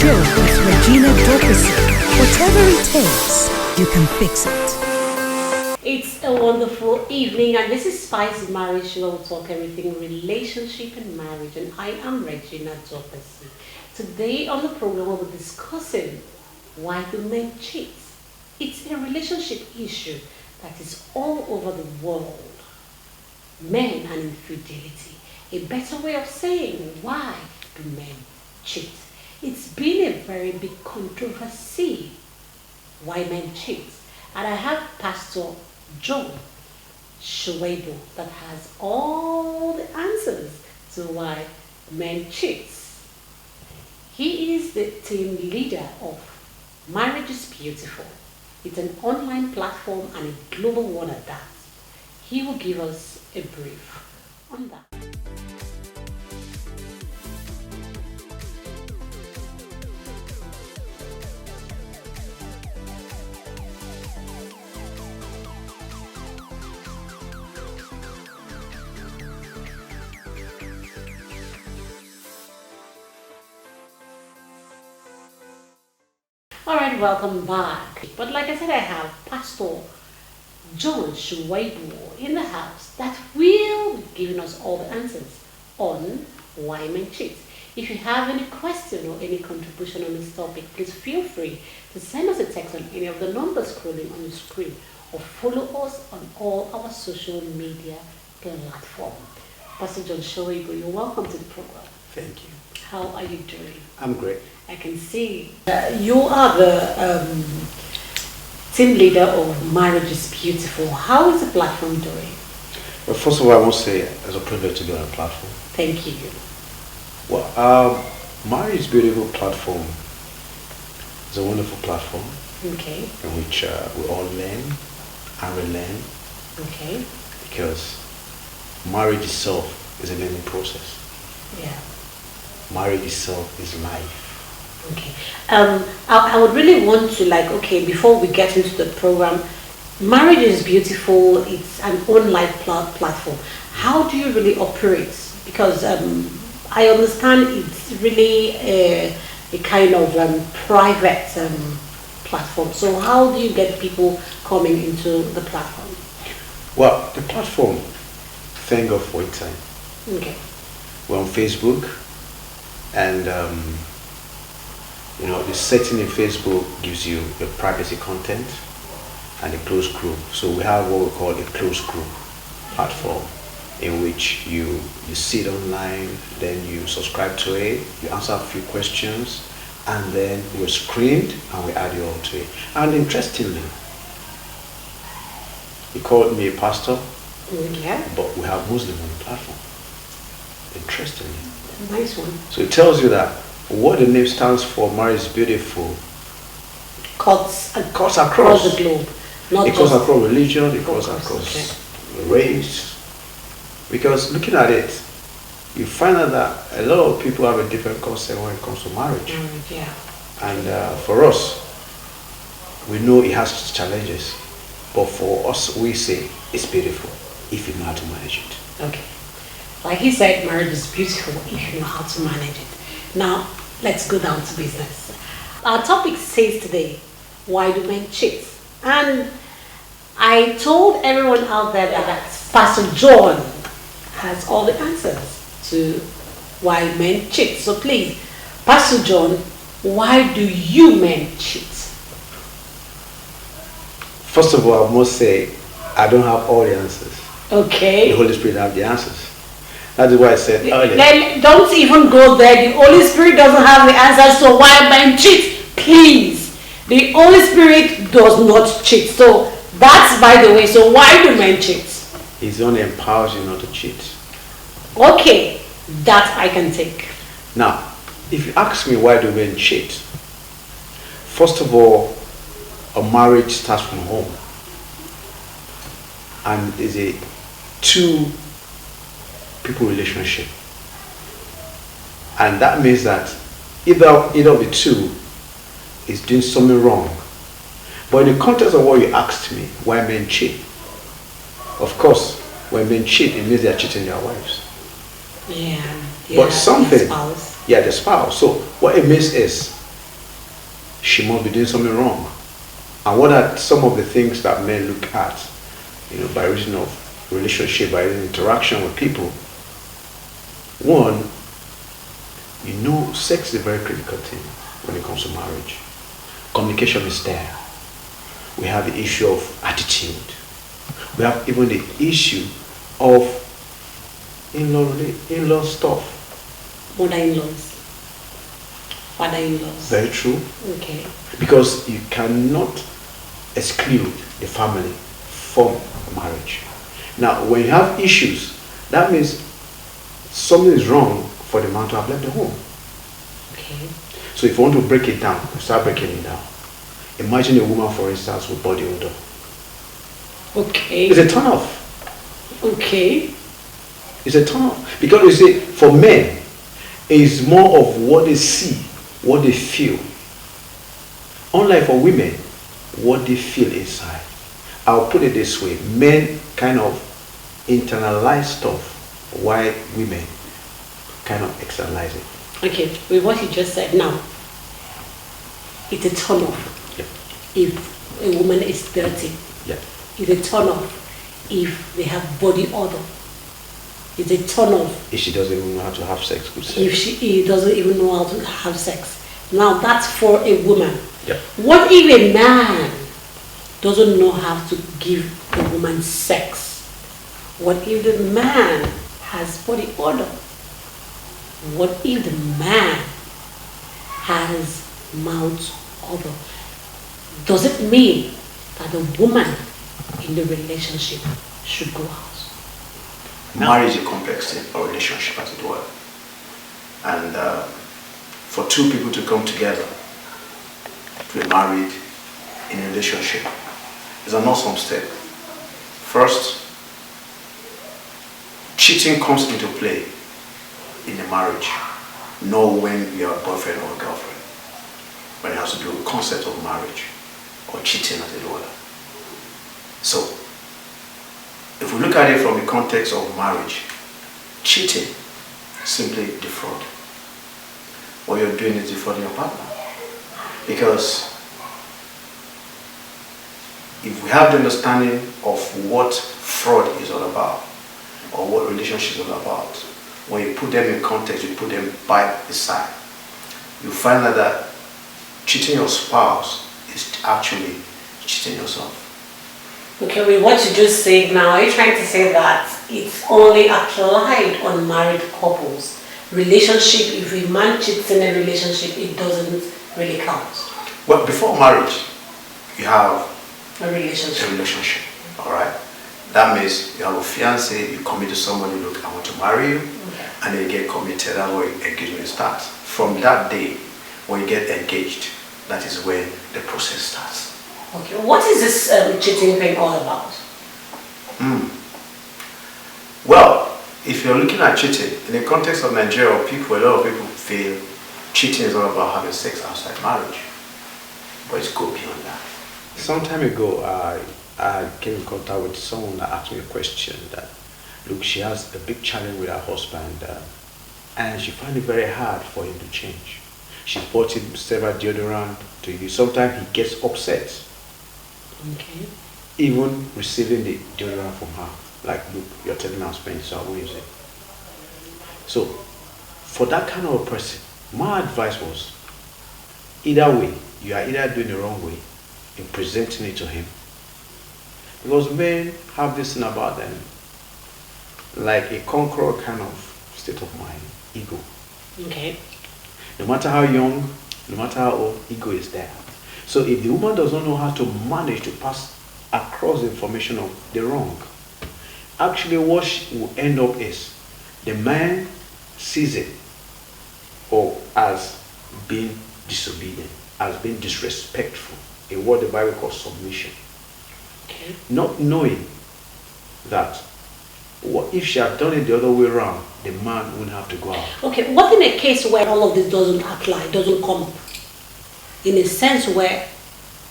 Show with Regina Dorcas. Whatever it takes, you can fix it. It's a wonderful evening, and this is Spicy Marriage, where we'll talk everything relationship and marriage. And I am Regina Dorcas. Today on the program, we'll be discussing why do men cheat. It's a relationship issue that is all over the world. Men and infidelity. A better way of saying why do men cheat. It's been a very big controversy why men cheat. And I have Pastor John Shuaibu that has all the answers to why men cheat. He is the team leader of Marriage is Beautiful. It's an online platform and a global one at that. He will give us a brief on that. Alright, welcome back. But like I said, I have Pastor John Shuaibu in the house that will be giving us all the answers on why men cheat. If you have any question or any contribution on this topic, please feel free to send us a text on any of the numbers scrolling on the screen or follow us on all our social media platforms. Pastor John Shuaibu, you're welcome to the program. Thank you. How are you doing? I'm great. I can see you are the team leader of Marriage is Beautiful. How is the platform doing? Well, first of all, I want to say it's a privilege to be on a platform. Thank you. Well, Marriage is Beautiful platform is a wonderful platform Okay. in which we all learn and relearn, Okay. because marriage itself is a learning process. Yeah. Marriage itself is life. Okay. I would really want to before we get into the program, Marriage is Beautiful. It's an online platform. How do you really operate? Because I understand it's really a kind of private platform. So how do you get people coming into the platform? Well, the platform, thank God for it. Okay. We're on Facebook, and the setting in Facebook gives you the privacy content and a closed group. So we have what we call a closed group platform, in which you sit online, then you subscribe to it, you answer a few questions, and then we're screened and we add you all to it. And interestingly, he called me a pastor, Yeah. but we have Muslim on the platform. Interestingly. Nice one. So it tells you that what the name stands for, Marriage is Beautiful, Cuts across the globe. Not it goes just across religion, it goes focus, across race. Because looking at it, you find out that a lot of people have a different concept when it comes to marriage. Yeah. And for us, we know it has its challenges, but for us, we say it's beautiful if you know how to manage it. Okay. Like he said, marriage is beautiful if you know how to manage it. Now, let's go down to business. Our topic says today, why do men cheat? And I told everyone out there that Pastor John has all the answers to why men cheat. So please, Pastor John, why do you men cheat? First of all, I must say, I don't have all the answers. Okay. The Holy Spirit have the answers. That is why I said earlier. Then don't even go there. The Holy Spirit doesn't have the answers to why men cheat. Please. The Holy Spirit does not cheat. So that's by the way. So why do men cheat? He's only empowers you not to cheat. Okay. That I can take. Now, if you ask me why do men cheat, first of all, a marriage starts from home. And is a two people relationship, and that means that either of the two is doing something wrong. But in the context of what you asked me, why men cheat, of course, when men cheat, it means they are cheating their wives. Yeah. But something, spouse. yeah, the spouse. So what it means is she must be doing something wrong. And what are some of the things that men look at, by reason of relationship, by interaction with people? One, sex is a very critical thing when it comes to marriage. Communication is there. We have the issue of attitude. We have even the issue of in-law stuff. Mother-in-laws. Father-in-laws. Very true. Okay. Because you cannot exclude the family from marriage. Now, when you have issues, that means something is wrong for the man to have left the home. Okay. So if you want to break it down, start breaking it down. Imagine a woman, for instance, with body odor. Okay. It's a turn off. Okay. It's a turn off. Because you see, for men, it's more of what they see, what they feel. Unlike for women, what they feel inside. I'll put it this way, men kind of internalize stuff, while women kind of externalize it. Okay, with what you just said now, it's a turn off. Yeah. If a woman is dirty. Yeah. It's a turn off if they have body odor. It's a turn off If she doesn't even know how to have sex, good sex. if he doesn't even know how to have sex. Now that's for a woman. Yeah. What if a man doesn't know how to give a woman sex? What if the man has body odor? What if the man has mouth odor? Does it mean that the woman in the relationship should go out? Marriage is a complex thing, or relationship as it were. And for two people to come together, to be married in a relationship, is an awesome step. First, cheating comes into play in a marriage, not when you are a boyfriend or a girlfriend, when it has to do with the concept of marriage, or cheating as it were. So, if we look at it from the context of marriage, cheating, simply defraud. What you're doing is defrauding your partner. Because if we have the understanding of what fraud is all about, or what relationship is all about, when you put them in context, you put them by the side, you find that cheating your spouse is actually cheating yourself. Okay, with what you just said now, are you trying to say that it's only applied on married couples? Relationship, if a man cheats in a relationship, it doesn't really count. Well, before marriage, you have A relationship. a relationship, all right? That means you have a fiancé, you commit to somebody, look, I want to marry you, Okay. and then you get committed, that's where engagement starts. From that day, when you get engaged, that is when the process starts. Okay, what is this cheating thing all about? Well, if you're looking at cheating, in the context of Nigeria, a lot of people feel cheating is all about having sex outside marriage. But it's go beyond that. Some time ago, I came in contact with someone that asked me a question that, look, she has a big challenge with her husband, and she finds it very hard for him to change. She's bought him several deodorant to use. Sometimes he gets upset, Okay. even receiving the deodorant from her. Like, look, you're telling me I'm spending, so I won't use it. So, for that kind of a person, my advice was, either way, you are either doing the wrong way in presenting it to him. Because men have this thing about them, like a conqueror kind of state of mind, ego. Okay. No matter how young, no matter how old, ego is there. So if the woman does not know how to manage to pass across the information of the wrong, actually what she will end up is, the man sees it or as being disobedient, as being disrespectful, in what the Bible calls submission. Okay. Not knowing that what if she had done it the other way around, the man wouldn't have to go out. Okay, what in a case where all of this doesn't apply, doesn't come up? In a sense where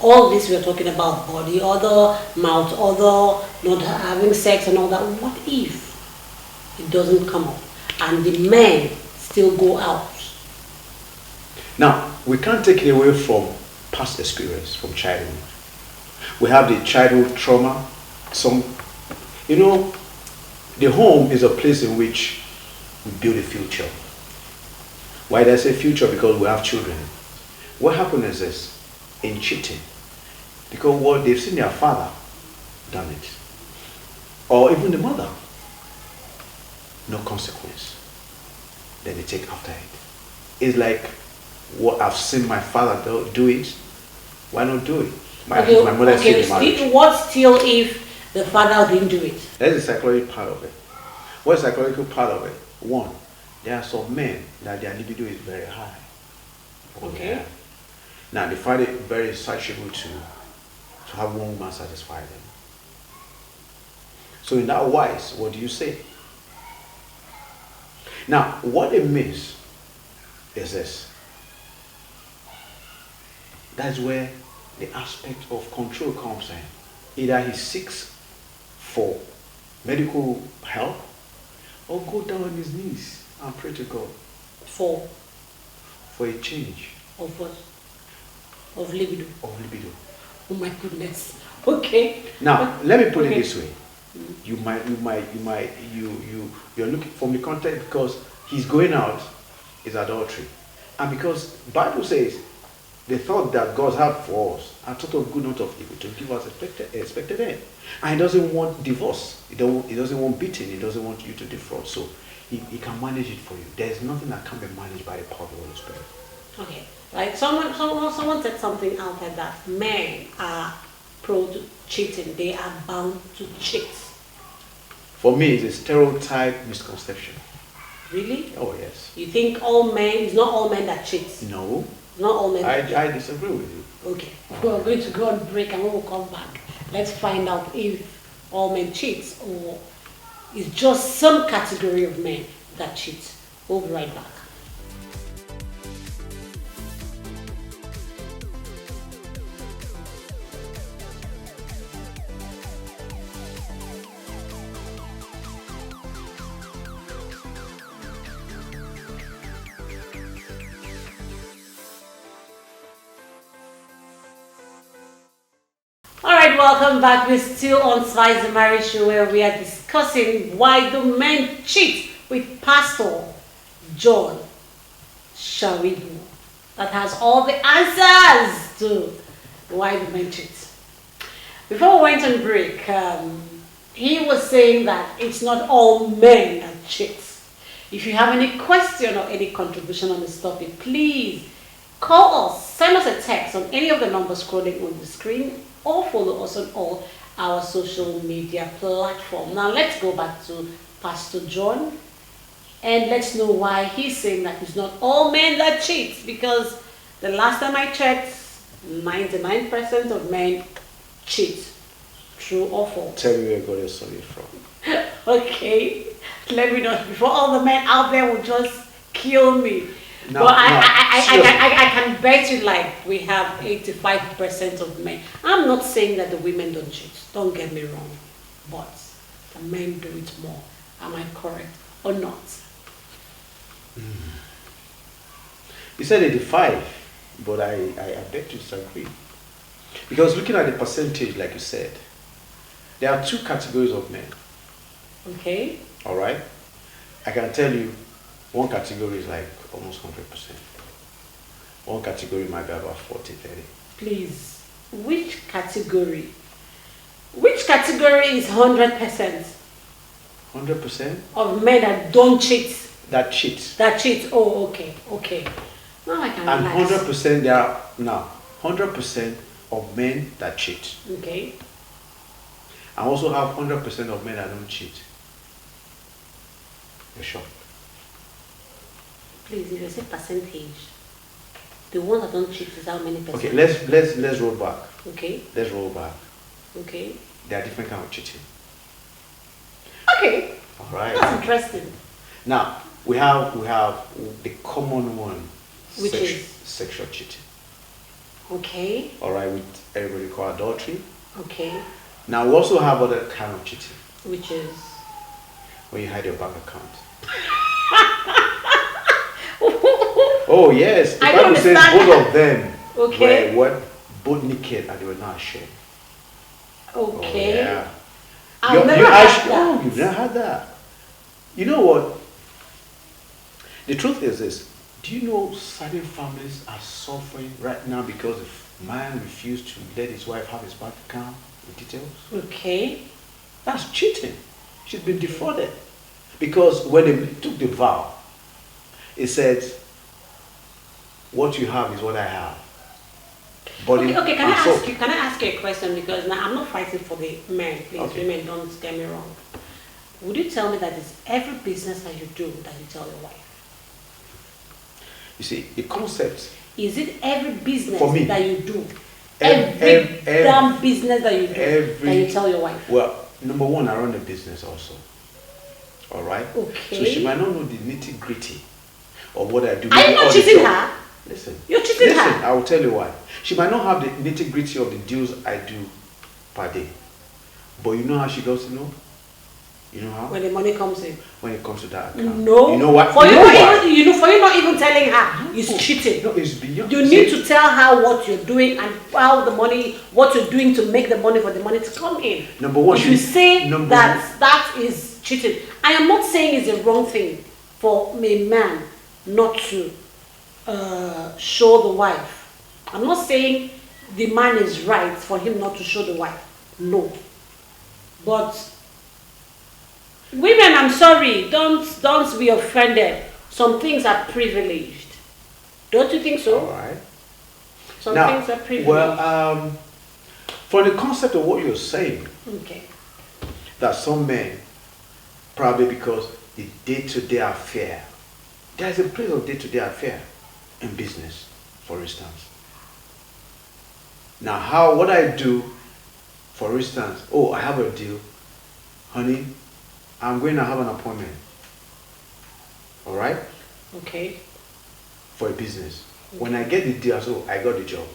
all this we're talking about, body odor, mouth odor, not having sex and all that, what if it doesn't come up and the men still go out? Now, we can't take it away from past experience from childhood. We have the childhood trauma. Some, you know, the home is a place in which we build a future. Why do I say future? Because we have children. What happens is this, in cheating, because what they've seen their father done it, or even the mother, no consequence. Then they take after it. It's like what I've seen my father do it. Why not do it? My mother is still in marriage. What still if the father didn't do it? That's the psychological part of it. What's the psychological part of it? One, there are some men that their libido is very high. Okay. Yeah. Now they find it very insatiable to have one woman satisfy them. So in that wise, what do you say? Now, what it means is this. That's where the aspect of control comes in. Either he seeks for medical help or go down on his knees and pray to God For a change of what? Of libido. of libido. Oh my goodness. Okay. Now, let me put it Okay. this way. You're looking from the context because he's going out is adultery. And because Bible says the thought that God had for us are thought of good, not of evil, to give us expected end. And he doesn't want divorce. He doesn't want beating. He doesn't want you to defraud. So he can manage it for you. There's nothing that can be managed by the power of the Holy Spirit. Okay. Like someone said something out there that men are prone to cheating. They are bound to cheat. For me, it's a stereotype misconception. Really? Oh, yes. You think all men, it's not all men that cheat. No, Not all men. I disagree with you. Okay. We're going to go on break and when we come back, let's find out if all men cheat or it's just some category of men that cheat. We'll be right back. Alright, welcome back. We're still on Spice the Marriage Show where we are discussing why do men cheat with Pastor John Sharibu that has all the answers to why do men cheat. Before we went on break, he was saying that it's not all men that cheat. If you have any question or any contribution on this topic, please call us, send us a text on any of the numbers scrolling on the screen, or follow us on all our social media platforms. Now let's go back to Pastor John and let's know why he's saying that it's not all men that cheat, because the last time I checked, 99% of men cheat. True or false? Tell me where God is sorry from. Okay, let me know before all the men out there will just kill me. No, But no, I can bet you like we have 85% of men. I'm not saying that the women don't cheat, don't get me wrong, but the men do it more. Am I correct or not? You said 85, but I beg to disagree. Because looking at the percentage, like you said, there are two categories of men. Okay. All right? I can tell you, one category is like almost 100%. One category might be about 40, 30. Please, which category? Which category is 100% 100% of men that don't cheat? that cheat. That cheat. Oh, okay, okay. Now I can And relax. 100% there are now 100% of men that cheat. Okay. I also have 100% of men that don't cheat. You're shocked. Please, if you say percentage, the ones that don't cheat is how many percent? Okay, let's roll back. Okay. Let's roll back. Okay. There are different kinds of cheating. Okay. All right. That's interesting. Now we have the common one, Which is? sexual cheating. Okay. All right, with everybody call adultery. Okay. Now we also have other kind of cheating Which is? when you hide your bank account. Oh yes, the I don't Bible says understand both of them Okay. were both naked and they were not ashamed. Okay. Oh, yeah. I've never had that. Oh, you've never had that. You know what? The truth is this. Do you know certain families are suffering right now because the man refused to let his wife have his bank account with details? Okay. That's cheating. She's been defrauded. Because when they took the vow, it said, what you have is what I have. But Okay, can I ask you a question? Because now I'm not fighting for the men, please. Okay. Women, don't get me wrong. Would you tell me that it's every business that you do that you tell your wife? You see, the concept Is it every business For me, that you do? every Damn business that you do that you tell your wife? Well, number one, I run a business also. All right? Okay. So she might not know the nitty gritty of what I do. Are you not or the cheating job. her? Listen. You're cheating Listen, her. I will tell you why. She might not have the nitty gritty of the deals I do per day. But you know how she goes to know? You know how? When the money comes in. When it comes to that account. No. You know what? For you you, know not why? even, for you not even telling her, it's cheating. No, it's beyond. You need to tell her what you're doing and how the money, what you're doing to make the money for the money to come in. Number one, if you say number that is cheating, I am not saying it's a wrong thing for a man not to show the wife. I'm not saying the man is right for him not to show the wife. No. But women, I'm sorry, don't be offended. Some things are privileged. Don't you think so? All right. Some Now, things are privileged. well, for the concept of what you're saying, Okay. that some men, probably because the day-to-day affair, there's a place of day-to-day affair in business, for instance. Now, what I do, for instance, oh, I have a deal, honey, I'm going to have an appointment, all right, Okay. for a business. When I get the deal, so I got the job,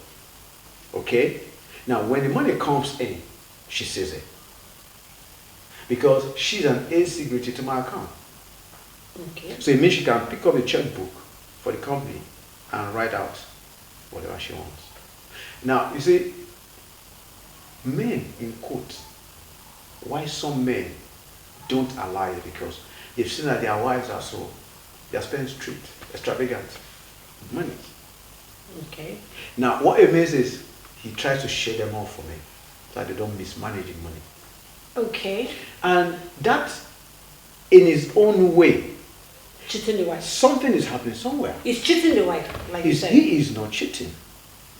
okay? Now, when the money comes in, she says it. Because she's an security to my account. Okay. So it means she can pick up the checkbook for the company and write out whatever she wants. Now, you see, men, in quotes, why some men don't allow it, because they've seen that their wives are so, they're spendthrift, extravagant money. Okay. Now, what it means is he tries to share them off for me so that they don't mismanage the money. Okay. And that, in his own way, Cheating the wife. something is happening somewhere. It's cheating the wife, like you said. He is not cheating.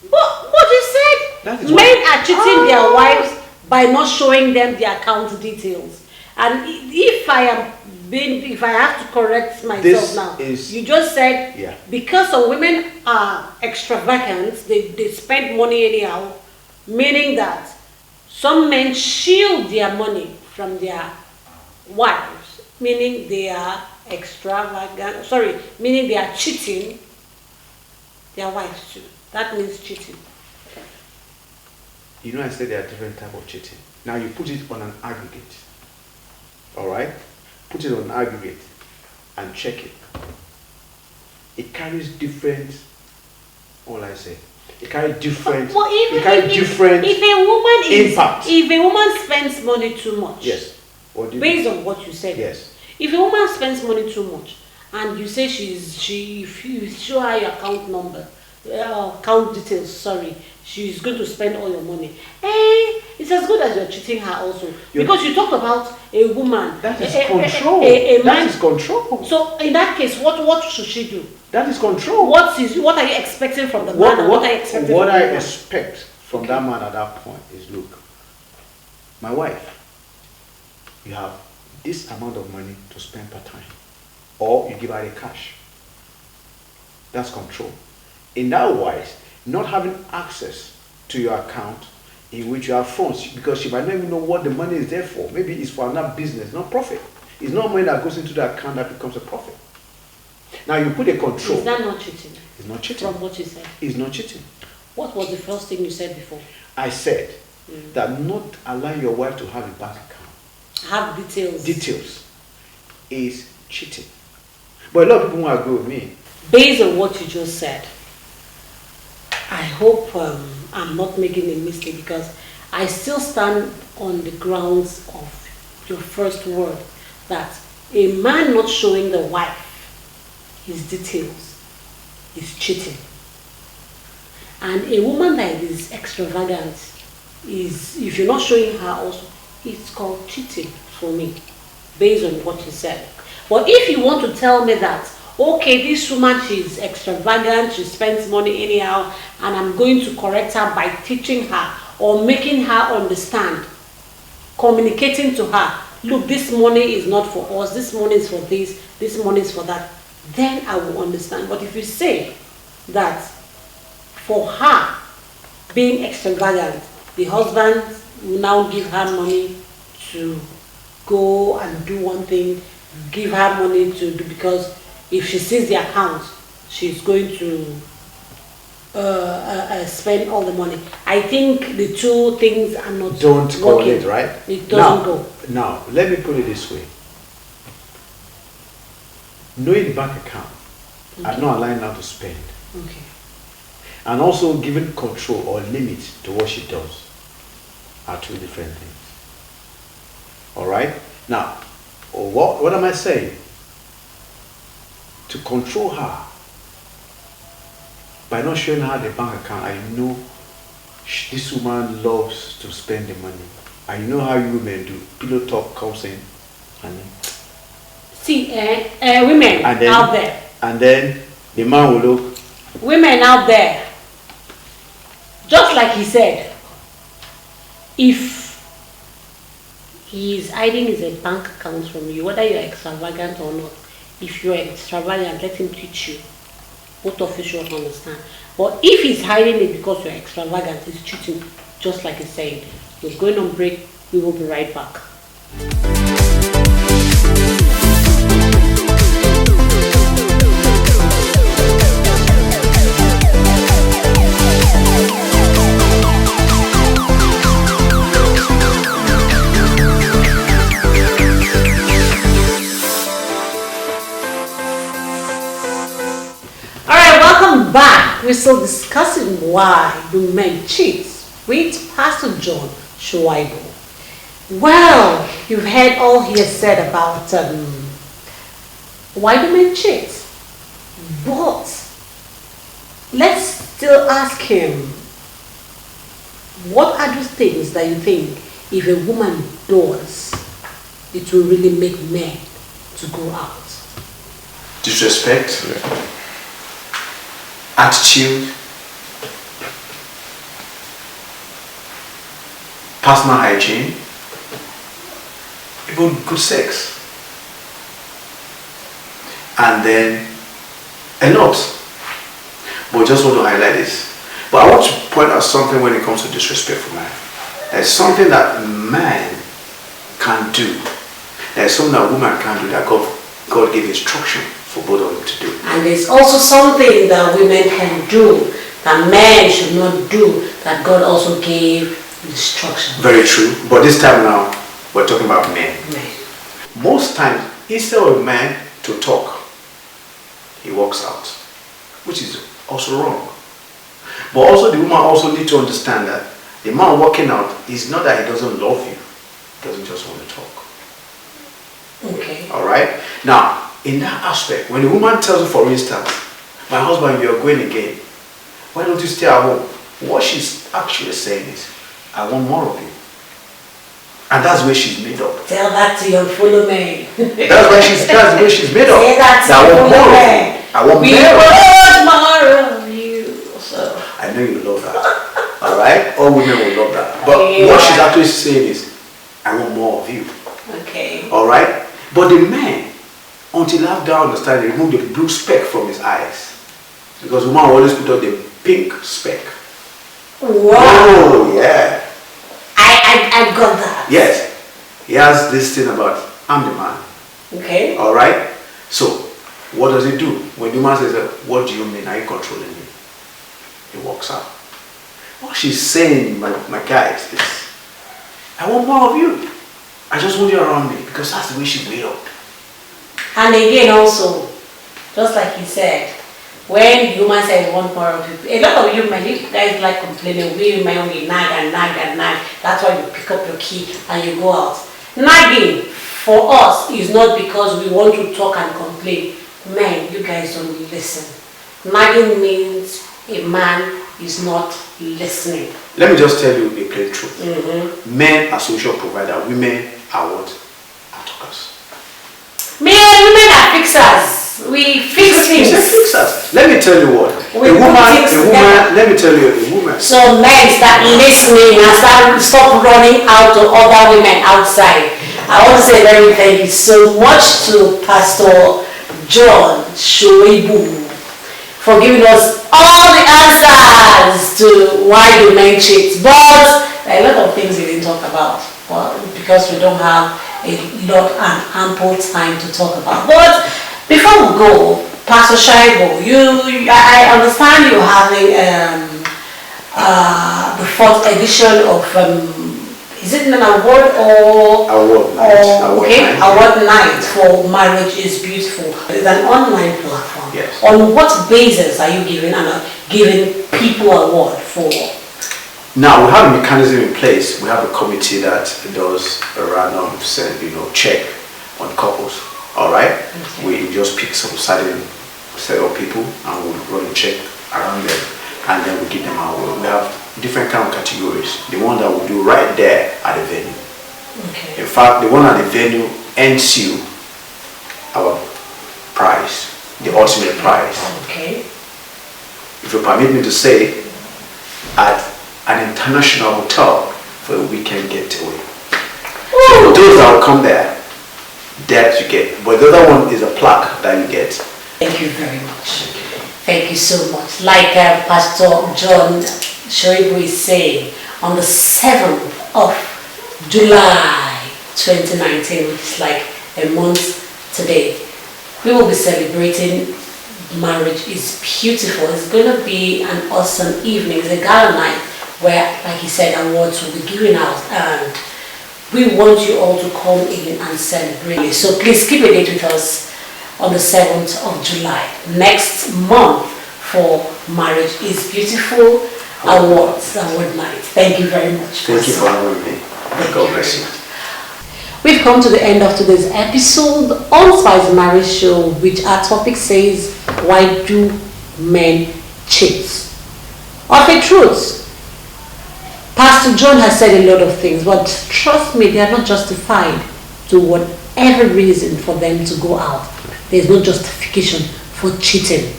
But what you said, That is men why- are cheating their wives by not showing them their account details. And if I have to correct myself This now, is- you just said Yeah. because some women are extravagant, they spend money anyhow, meaning that some men shield their money from their wives, meaning they are extravagant, meaning they are cheating their wives too. That means cheating. You know, I said there are different types of cheating. Now you put it on an aggregate. All right? Put it on an aggregate and check it. It carries different, all I say, it carries different, Well, it carries different if a woman impact. if a woman spends money too much, Yes. What do you based on what you said, Yes. if a woman spends money too much, and you say if you show her your account number, account details, she's going to spend all your money. It's as good as you're cheating her also, because you talked about a woman. That is control. A That man. is control. So in that case, what should she do? That is control. What are you expecting from the man? And what are you expecting what from I the woman? expect from that man at that point is, look, my wife, you have this amount of money to spend per time, or you give her the cash. That's control. In that wise, not having access to your account in which you have funds, because she might not even know what the money is there for. Maybe it's for another business, not profit. It's not money that goes into the account that becomes a profit. Now you put a control. Is that not cheating? It's not cheating. From what you said. It's not cheating. What was the first thing you said before? I said that not allowing your wife to have a bank account Have details. is cheating. But a lot of people won't agree with me. Based on what you just said, I hope I'm not making a mistake, because I still stand on the grounds of your first word, that a man not showing the wife his details is cheating. And a woman that is extravagant is, if you're not showing her also, it's called cheating for me, based on what you said. But if you want to tell me that, okay, this woman, she's extravagant, she spends money anyhow, and I'm going to correct her by teaching her or making her understand, communicating to her, look, this money is not for us, this money is for this money is for that, then I will understand. But if you say that for her being extravagant, the husband will now give her money to go and do one thing, give her money to do, because if she sees the account, she's going to spend all the money. I think the two things are not Don't working. correlate, right? It doesn't go. Now, let me put it this way. Knowing the bank account and not allowing her to spend, Okay. and also giving control or limit to what she does, are two different things. All right? Now, what am I saying? To control her by not showing her the bank account, I know this woman loves to spend the money. I know how you women do. Pillow talk comes in, and See, women and then, out there, and then the man will look. women out there, just like he said, if he is hiding his bank account from you, whether you're extravagant or not, if you're extravagant, let him teach you. Both of you should understand. But if he's hiding it because you're extravagant, he's cheating, just like he's saying. We're going on break. We will be right back. Back, we're still discussing why do men cheat with Pastor John Shuaibu. Well, you've heard all he has said about why do men cheat, but let's still ask him, what are those things that you think if a woman does, it will really make men to go out? Disrespect. Yeah. Attitude, personal hygiene, even good sex, and then a lot. But just want to highlight this. But I want to point out something when it comes to disrespect for man. There's something that man can do. There's something that woman can do that God gave instruction for both of them to do. And there's also something that women can do that men should not do, that God also gave instructions. Very true. But this time now, we're talking about men. Most times, instead of a man to talk, he walks out, which is also wrong. But also the woman also need to understand that the man walking out is not that he doesn't love you, he doesn't just want to talk. Okay. All right? Now, in that aspect, when a woman tells you, for instance, my husband, you're going again, why don't you stay at home? What she's actually saying is, I want more of you. And that's where she's made up. Tell that to your fellow men. That's the way she's made up. Say that to I your want fellow more men. of you. I want more of you. So. I know you love that. Alright? All women will love that. But what she's actually saying is, I want more of you. Okay. Alright? But the man, until after understanding, remove the blue speck from his eyes. Because women always put on the pink speck. Wow. Oh, yeah. I got that. Yes. He has this thing about, I'm the man. Okay. Alright? So, what does he do? When the man says, what do you mean? Are you controlling me? He walks out. What she's saying, my guys, is, I want more of you. I just want you around me, because that's the way she's made up. And again also, just like he said, when human says one quarrel, a lot of you men, you guys like complaining. We men we nag and nag and nag. That's why you pick up your key and you go out. Nagging for us is not because we want to talk and complain. Men, you guys don't listen. Nagging means a man is not listening. Let me just tell you a plain truth. Men are social providers. Women are what? Are talkers. Men and women are fixers. We fix things. Fixers. Let me tell you what. Let me tell you, a woman. So men start listening and stop running out to other women outside. I want to say very thank you so much to Pastor John Shoibu for giving us all the answers to why the men cheat. But there are a lot of things we didn't talk about, well, because we don't have a lot and ample time to talk about. But before we go, Pastor Shaibu, I understand you're having the 4th edition of is it an award or award night? Award night for Marriage is Beautiful. It's an online platform. Yes. On what basis are you giving people award for? Now we have a mechanism in place. We have a committee that does a random check on couples. All right. Okay. We just pick some certain set of people and we run a check around them, and then we give them our award. We have different kind of categories. The one that we do right there at the venue. Okay. In fact, the one at the venue earns you our prize, the ultimate prize. Okay. If you permit me to say, at an international hotel for a weekend getaway. So for those that will come there, that you get. But the other one is a plaque that you get. Thank you very much. Thank you so much. Like Pastor John Shoibu is saying, on the 7th of July 2019, which is like a month today, we will be celebrating Marriage is Beautiful. It's going to be an awesome evening. It's a gala night where, like he said, awards will be given out, and we want you all to come in and celebrate. So please keep a date with us on the 7th of July next month for Marriage is Beautiful award night. Thank you very much. Thank you for having me. God bless you. We've come to the end of today's episode on Spice Marriage Show, which our topic says, why do men cheat? Of a truth, Pastor John has said a lot of things, but trust me, they are not justified to whatever reason for them to go out. There's no justification for cheating.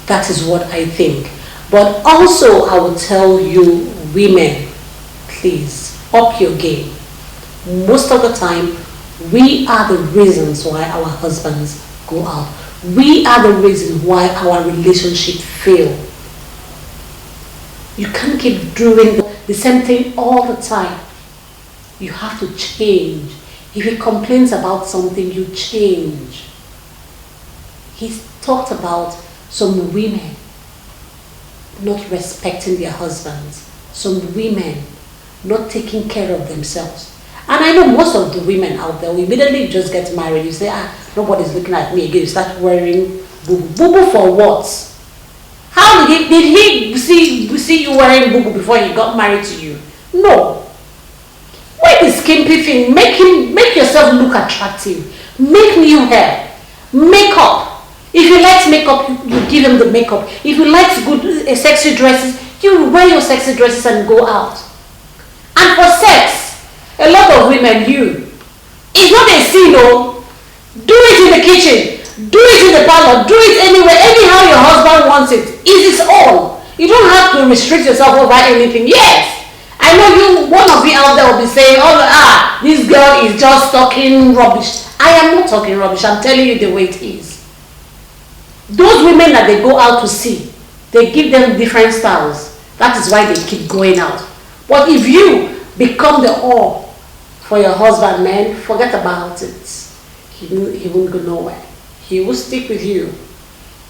That is what I think. But also, I will tell you, women, please, up your game. Most of the time, we are the reasons why our husbands go out. We are the reason why our relationship fail. You can't keep doing the same thing all the time. You have to change. If he complains about something, you change. He's talked about some women not respecting their husbands, some women not taking care of themselves. And I know most of the women out there, immediately just get married, you say, nobody's looking at me again, you start wearing boo-boo. Boo-boo for what? How did he see you wearing boo-boo before he got married to you? No. Wear the skimpy thing, make yourself look attractive, make new hair, makeup. If you like makeup, you give him the makeup. If you like good sexy dresses, you wear your sexy dresses and go out. And for sex, a lot of women, it's not a sin, no. Do it in the kitchen, do it in the parlor, do it anywhere, anyhow your husband wants it. It is all. You don't have to restrict yourself over anything. Yes, I know one of you out there will be saying, this girl is just talking rubbish. I am not talking rubbish, I'm telling you the way it is. Those women that they go out to see, they give them different styles. That is why they keep going out. But if you become the all for your husband, man, forget about it. He won't go nowhere. He will stick with you.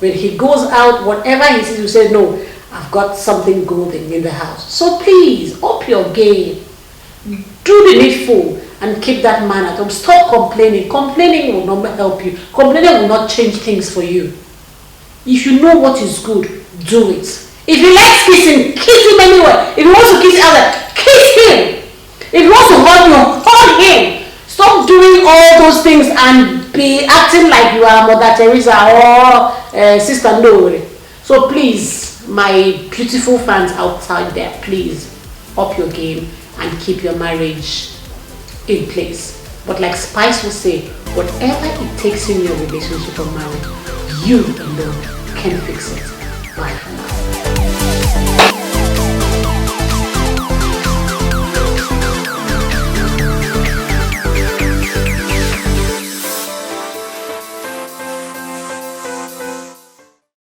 When he goes out, whatever he sees, you say, no, I've got something golden in the house. So please, up your game. Do the needful and keep that man at home. Stop complaining. Complaining will not help you. Complaining will not change things for you. If you know what is good, do it. If he likes kissing, kiss him anywhere. If he wants to kiss others, kiss him. If he wants to hug you, hug him. Stop doing all those things and be acting like you are Mother Teresa or Sister Nori. So please, my beautiful fans outside there, please up your game and keep your marriage in place. But like Spice will say, whatever it takes in your relationship or marriage, you alone can fix it. Bye for now.